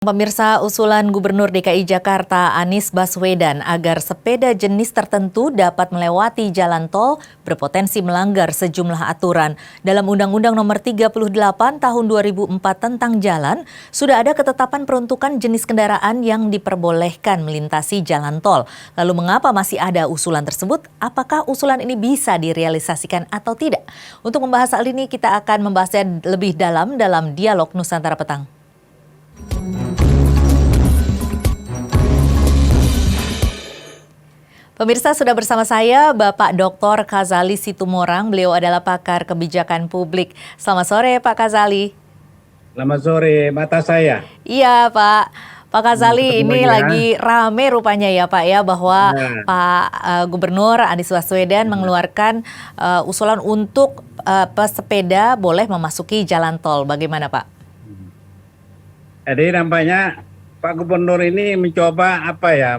Pemirsa, usulan Gubernur DKI Jakarta Anies Baswedan agar sepeda jenis tertentu dapat melewati jalan tol berpotensi melanggar sejumlah aturan. Dalam Undang-Undang Nomor 38 Tahun 2004 tentang jalan, sudah ada ketetapan peruntukan jenis kendaraan yang diperbolehkan melintasi jalan tol. Lalu mengapa masih ada usulan tersebut? Apakah usulan ini bisa direalisasikan atau tidak? Untuk membahas hal ini, kita akan membahasnya lebih dalam Dialog Nusantara Petang. Pemirsa, sudah bersama saya Bapak Dr. Kazali Situmorang. Beliau adalah pakar kebijakan publik. Selamat sore Pak Kazali. Selamat sore, mata saya. Iya Pak. Pak Kazali, ini ya. lagi rame rupanya ya Pak ya, bahwa Pak Gubernur Anies Baswedan mengeluarkan usulan untuk pesepeda boleh memasuki jalan tol. Bagaimana Pak? Jadi nampaknya Pak Gubernur ini mencoba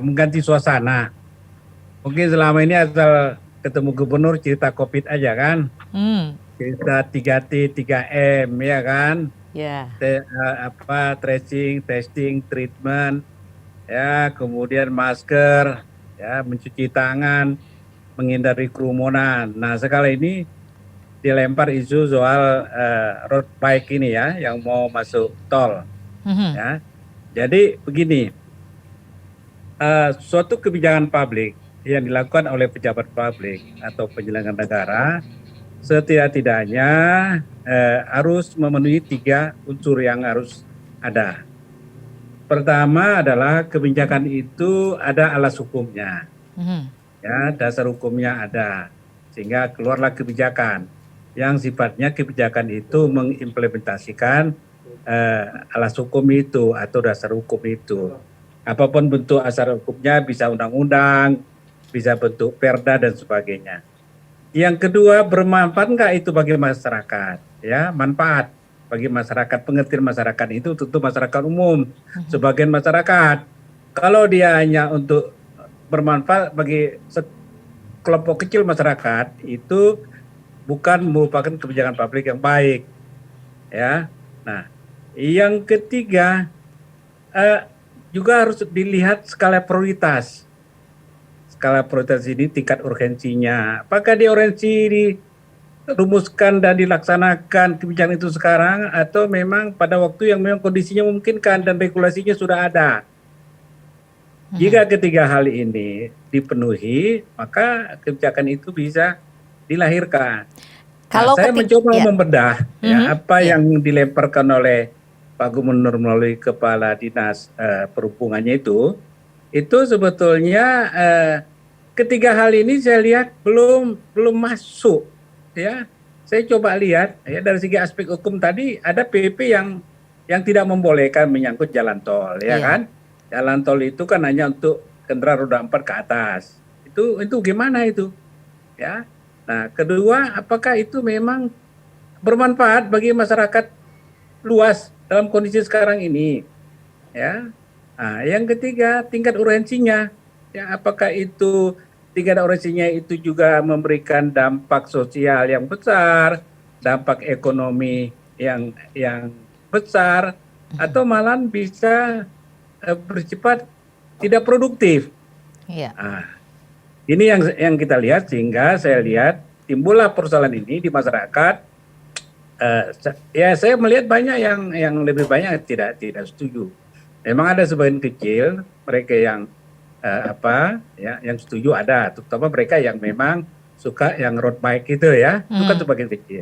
mengganti suasana. Mungkin selama ini asal ketemu gubernur cerita COVID aja kan, cerita 3T, 3M ya kan, tracing, testing, treatment, ya kemudian masker, ya mencuci tangan, menghindari kerumunan. Nah sekali ini dilempar isu soal road bike ini ya, yang mau masuk tol. Ya, jadi begini, suatu kebijakan publik yang dilakukan oleh pejabat publik atau penyelenggara negara setidak-tidaknya harus memenuhi 3 unsur yang harus ada. Pertama adalah kebijakan itu ada alas hukumnya, ya dasar hukumnya ada, sehingga keluarlah kebijakan yang sifatnya kebijakan itu mengimplementasikan alas hukum itu atau dasar hukum itu. Apapun bentuk dasar hukumnya, bisa undang-undang, bisa bentuk perda dan sebagainya. Yang kedua, bermanfaat nggak itu bagi masyarakat? Ya, manfaat bagi masyarakat. Pengertian masyarakat itu tentu masyarakat umum, sebagian masyarakat. Kalau dia hanya untuk bermanfaat bagi kelompok kecil masyarakat, itu bukan merupakan kebijakan publik yang baik. Ya, nah, yang ketiga juga harus dilihat skala prioritas. Skala prioritas ini tingkat urgensinya. Apakah di urgensi dirumuskan dan dilaksanakan kebijakan itu sekarang, atau memang pada waktu yang memang kondisinya memungkinkan dan regulasinya sudah ada. Jika ketiga hal ini dipenuhi, maka kebijakan itu bisa dilahirkan. Nah, saya mencoba membedah apa yang dilemparkan oleh Pak Gubernur melalui Kepala Dinas Perhubungannya itu sebetulnya ketiga hal ini saya lihat belum masuk, ya. Saya coba lihat ya dari segi aspek hukum tadi, ada PP yang tidak membolehkan menyangkut jalan tol, ya kan? Jalan tol itu kan hanya untuk kendaraan roda 4 ke atas. Itu gimana itu? Ya. Nah, kedua, apakah itu memang bermanfaat bagi masyarakat luas dalam kondisi sekarang ini? Ya. Nah, yang ketiga, tingkat urgensinya. Ya, apakah itu tingkat urgensinya itu juga memberikan dampak sosial yang besar, dampak ekonomi yang besar, atau malah bisa bersifat tidak produktif. Nah, ini yang kita lihat, sehingga saya lihat timbullah persoalan ini di masyarakat. Ya, saya melihat banyak yang lebih banyak tidak setuju. Memang ada sebagian kecil mereka yang yang setuju ada, terutama mereka yang memang suka yang road bike itu ya, itu kan sebagian kecil.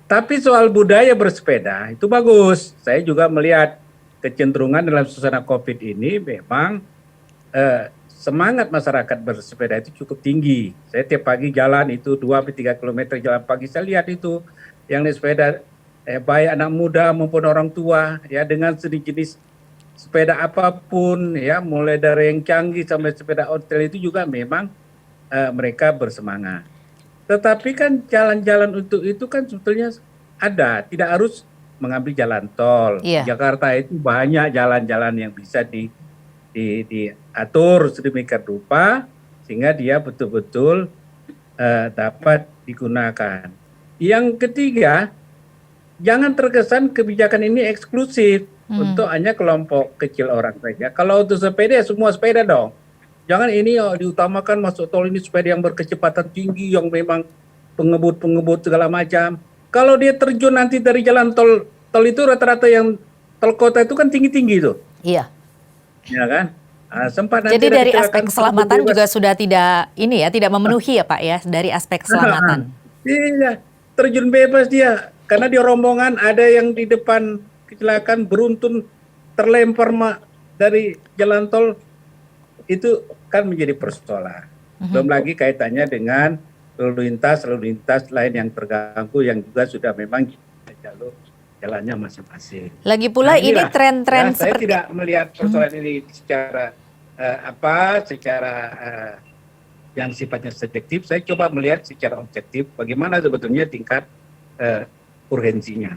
Tapi soal budaya bersepeda itu bagus. Saya juga melihat kecenderungan dalam suasana COVID ini memang semangat masyarakat bersepeda itu cukup tinggi. Saya tiap pagi jalan itu 2-3 km jalan pagi, saya lihat itu yang naik sepeda baik anak muda maupun orang tua ya, dengan jenis sepeda apapun ya, mulai dari yang canggih sampai sepeda ontel itu juga memang mereka bersemangat. Tetapi kan jalan-jalan untuk itu kan sebetulnya ada, tidak harus mengambil jalan tol. Di Jakarta itu banyak jalan-jalan yang bisa diatur sedemikian rupa sehingga dia betul-betul dapat digunakan. Yang ketiga, jangan terkesan kebijakan ini eksklusif. untuk hanya kelompok kecil orang saja. Kalau untuk sepeda, semua sepeda dong. Jangan ini diutamakan masuk tol ini sepeda yang berkecepatan tinggi, yang memang pengebut-pengebut segala macam. Kalau dia terjun nanti dari jalan tol, tol itu rata-rata yang tol kota itu kan tinggi-tinggi tuh, Iya. ya kan? Sempat nanti Jadi ada dari aspek kecelakaan keselamatan bebas. juga sudah tidak ini ya, tidak memenuhi ya Pak ya dari aspek keselamatan. Iya, terjun bebas dia. Karena di rombongan ada yang di depan kecelakaan beruntun terlempar dari jalan tol, itu kan menjadi persoalan. Belum lagi kaitannya dengan lalu lintas lain yang terganggu yang juga sudah memang jalur jalannya masing-masing. Lagi pula ini inilah, tren-tren saya seperti tidak melihat persoalan ini secara yang sifatnya subjektif. Saya coba melihat secara objektif bagaimana sebetulnya tingkat urgensinya.